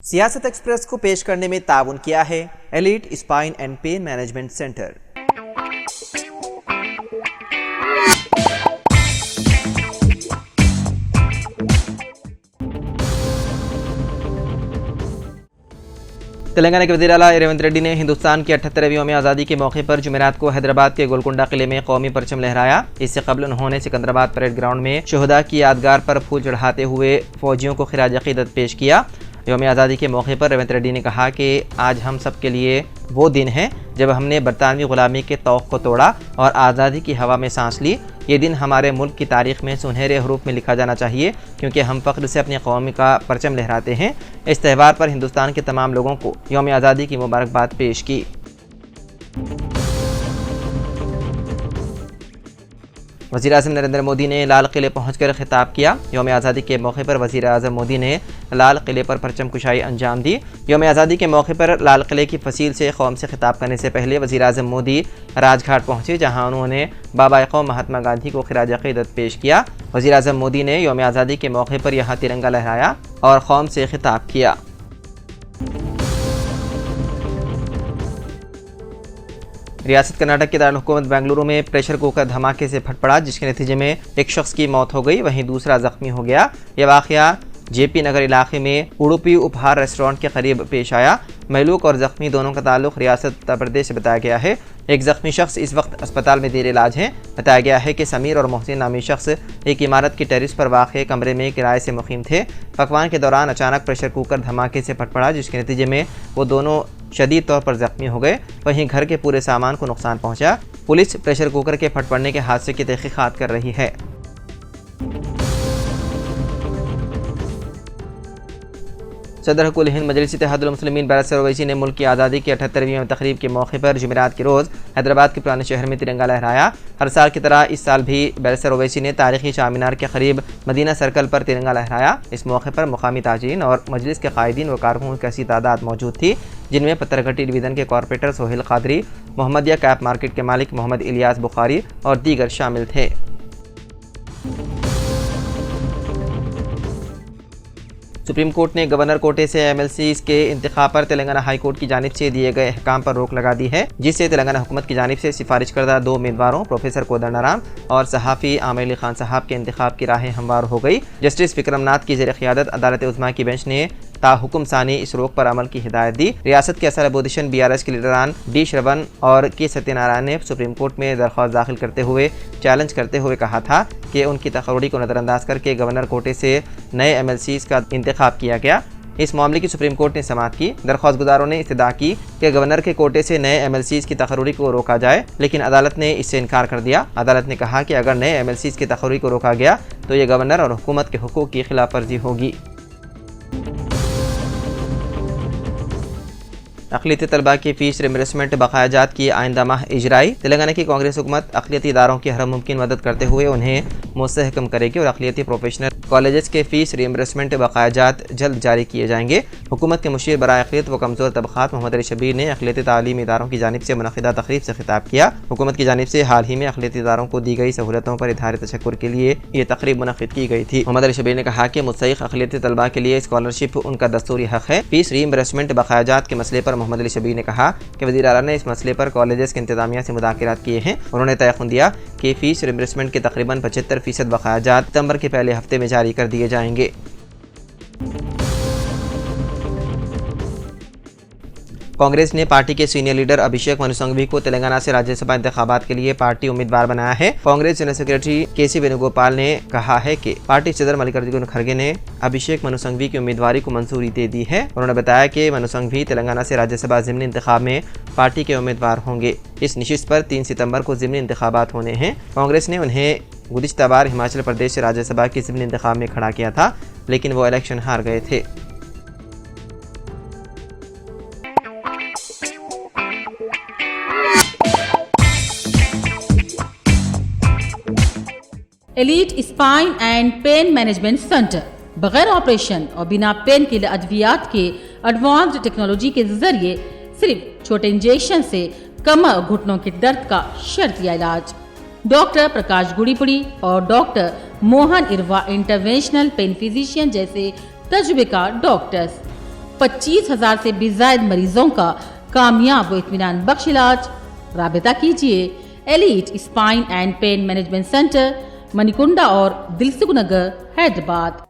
सियासत एक्सप्रेस को पेश करने में ताउन किया है elite spine and pain management centre. Telangana के वज़ीर आला रेवंत रेड्डी ने हिंदुस्तान की 78वीं यौम आज़ादी के मौके पर जुमेरात को हैदराबाद के गोलकुंडा किले में कौमी परचम लहराया। इससे कबल उन्होंने सिकंदराबाद परेड ग्राउंड में शहदा की यादगार पर फूल चढ़ाते हुए फौजियों को खिराज अकीदत पेश किया। यौम आज़ादी के मौके पर रेवंत रेड्डी ने कहा कि आज हम सब के लिए वो दिन है जब हमने बरतानवी गुलामी के तौक़ को तोड़ा और आज़ादी की हवा में सांस ली। ये दिन हमारे मुल्क की तारीख़ में सुनहरे हरूफ में लिखा जाना चाहिए क्योंकि हम फ़ख्र से अपनी कौम का परचम लहराते हैं। इस त्यौहार पर हिंदुस्तान के तमाम लोगों को यौम आज़ादी की मुबारकबाद पेश की। वज़ीर आज़म नरेंद्र मोदी ने लाल किले पहुंचकर खिताब किया। यौम आज़ादी के मौके पर वज़ीर आज़म मोदी ने लाल किले पर परचम कुशाई अंजाम दी। यौम आज़ादी के मौके पर लाल किले की फसील से कौम से खिताब करने से पहले वज़ीर आज़म मोदी राजघाट पहुंचे, जहां उन्होंने बाबा कौम महात्मा गांधी को खिराज अक़ीदत पेश किया। वज़ीर आज़म मोदी ने यौम आज़ादी के मौके पर यहाँ तिरंगा लहराया और कौम से खिताब किया। रियासत कर्नाटक के दारुल बेंगलुरु में प्रेशर कुकर धमाके से फट पड़ा, जिसके नतीजे में एक शख्स की मौत हो गई, वहीं दूसरा जख्मी हो गया। यह वाक़या जेपी नगर इलाके में उडुपी उपहार रेस्टोरेंट के करीब पेश आया। महलूक और जख्मी दोनों का ताल्लुक रियासत उत्तर प्रदेश से बताया गया है। एक जख्मी शख्स इस वक्त अस्पताल में जेर इलाज है। बताया गया है कि समीर और मोहसिन नामी शख्स एक इमारत की टेरिस पर वाक़ कमरे में किराए से मुक़ीम थे। पकवान के दौरान अचानक प्रेशर कुकर धमाके से फट पड़ा, जिसके नतीजे में वो दोनों शदीद तौर पर जख्मी हो गए। वहीं घर के पूरे सामान को नुकसान पहुंचा। पुलिस प्रेशर कुकर के फट पड़ने के हादसे की तहक़ीक़ात कर रही है। सदर हुकूमत हिंद मजलिस इत्तेहादुल मुस्लिमीन बैरिस्टर ओवैसी ने मुल्क की आज़ादी की 78वीं तकरीब के मौके पर जुमेरात के रोज़ हैदराबाद के पुराने शहर में तिरंगा लहराया। हर साल की तरह इस साल भी बैरिस्टर ओवैसी ने तारीखी चामीनार के करीब मदीना सर्कल पर तिरंगा लहराया। इस मौके पर मुकामी ताजीरीन और मजलिस के कायदीन व कारकुनों की कैसी तादाद मौजूद थी, जिनमें पत्थरघट्टी डिवीज़न के corporator Sohail Qadri, Mohammadia cap market के मालिक मोहम्मद इलियास बुखारी और दीगर शामिल थे। सुप्रीम कोर्ट ने गवर्नर कोटे से MLCs के इंतखाब पर तेलंगाना हाई कोर्ट की जानिब से दिए गए अहकाम पर रोक लगा दी है, जिससे तेलंगाना हुकूमत की जानिब से सिफारिश करदा 2 उम्मीदवारों प्रोफेसर कोदंडराम और सहाफ़ी आमिर अली खान साहब के इंतखाब की राहें हमवार हो गई। जस्टिस विक्रमनाथ की ज़ेर क़ियादत अदालत उज़्मा की बेंच ने ताहुकुम सानी इस रोक पर अमल की हिदायत दी। रियासत के असर अपोजिशन BRS के लीडरान D श्रवण और K सत्यनारायण ने सुप्रीम कोर्ट में दरख्वास्त दाखिल करते हुए चैलेंज करते हुए कहा था कि उनकी तकर्री को नज़रअंदाज करके गवर्नर कोटे से नए MLCs का इंतखाब किया गया। इस मामले की सुप्रीम कोर्ट ने समाअत की। दरख्वास्त गुजारों ने इस्तदा की कि गवर्नर के कोटे से नए MLCs की तकर्री को रोका जाए, लेकिन अदालत ने इससे इनकार कर दिया। अदालत ने कहा कि अगर नए MLCs की तकर्री को रोका गया तो ये गवर्नर और हुकूमत के हुकूक की खिलाफ वर्जी होगी। अक़लियती तलबा की फ़ीस रिम्बर्समेंट बकायाजात की आइंदा माह इजराई। तेलंगाना की कांग्रेस हुकूमत अक़लियती इदारों की हर मुमकिन मदद करते हुए उन्हें मुस्तहकम करेगी और अक़लियती प्रोफेशनल कॉलेज के फ़ीस रिम्बर्समेंट बकायाजात जल्द जारी किए जाएंगे। हुकूमत के मुशीर बराए अक़लियत व कमज़ोर तबक़ात मोहम्मद अली शबीर ने अक़लियती तालीमी इदारों की जानिब से मुनक़िदा तक़रीब से खिताब किया। हुकूमत की जानिब से हाल ही में अक़लियती इदारों को दी गई सहूलतों पर इज़हार तशक्कुर के लिए ये तक़रीब मुनक़िद की गई थी। मोहम्मद अली शबीर ने कहा कि मुस्तहिक़ अक़लियती तलबा के लिए स्कॉलरशिप उनका दस्तूरी हक़ है। फ़ीस रिम्बर्समेंट बकायाजात के मसले पर मोहम्मद अली शबीर ने कहा कि वज़ीर आला ने इस मसले पर कॉलेजेस के इंतज़ामिया से मुज़ाकरात किए हैं। उन्होंने तयक़ुन दिया कि फ़ीस रिम्बर्समेंट के तकरीबन 75% बकायाजात सितंबर के पहले हफ्ते में जारी कर दिए जाएंगे। कांग्रेस ने पार्टी के सीनियर लीडर अभिषेक मनु सिंघवी को तेलंगाना से राज्यसभा इंतखाबात के लिए पार्टी उम्मीदवार बनाया है। Congress general secretary KC Venugopal ने कहा है कि पार्टी सदर मल्लिकार्जुन खड़गे ने अभिषेक मनु सिंघवी की उम्मीदवारी को मंजूरी दे दी है। उन्होंने बताया कि मनु सिंघवी तेलंगाना से राज्यसभा ज़िमनी इंतखाब में पार्टी के उम्मीदवार होंगे। इस नशिस्त पर 3 सितंबर को ज़िमनी इंतखाबात होने हैं। कांग्रेस ने उन्हें गुज़िश्ता बार हिमाचल प्रदेश से राज्यसभा के ज़िमनी इंतखाब में खड़ा किया था, लेकिन वो इलेक्शन हार गए थे। Elite spine and pain management centre बगैर ऑपरेशन और बिना पेन के अद्वियात के एडवांस्ड टेक्नोलॉजी के जरिए सिर्फ छोटे इंजेक्शन से कमर और घुटनों के दर्द का शर्तिया इलाज। डॉक्टर प्रकाश गुड़ीपुड़ी और डॉक्टर मोहन इरवा इंटरवेंशनल पेन फिजिशियन जैसे तजुर्बेकार डॉक्टर्स। 25,000 से भी ज्यादा मरीजों का कामयाब व इत्मीनान बख्श इलाज। राबिता कीजिए elite spine and pain management centre, Manikunda और दिलसुख नगर, हैदराबाद।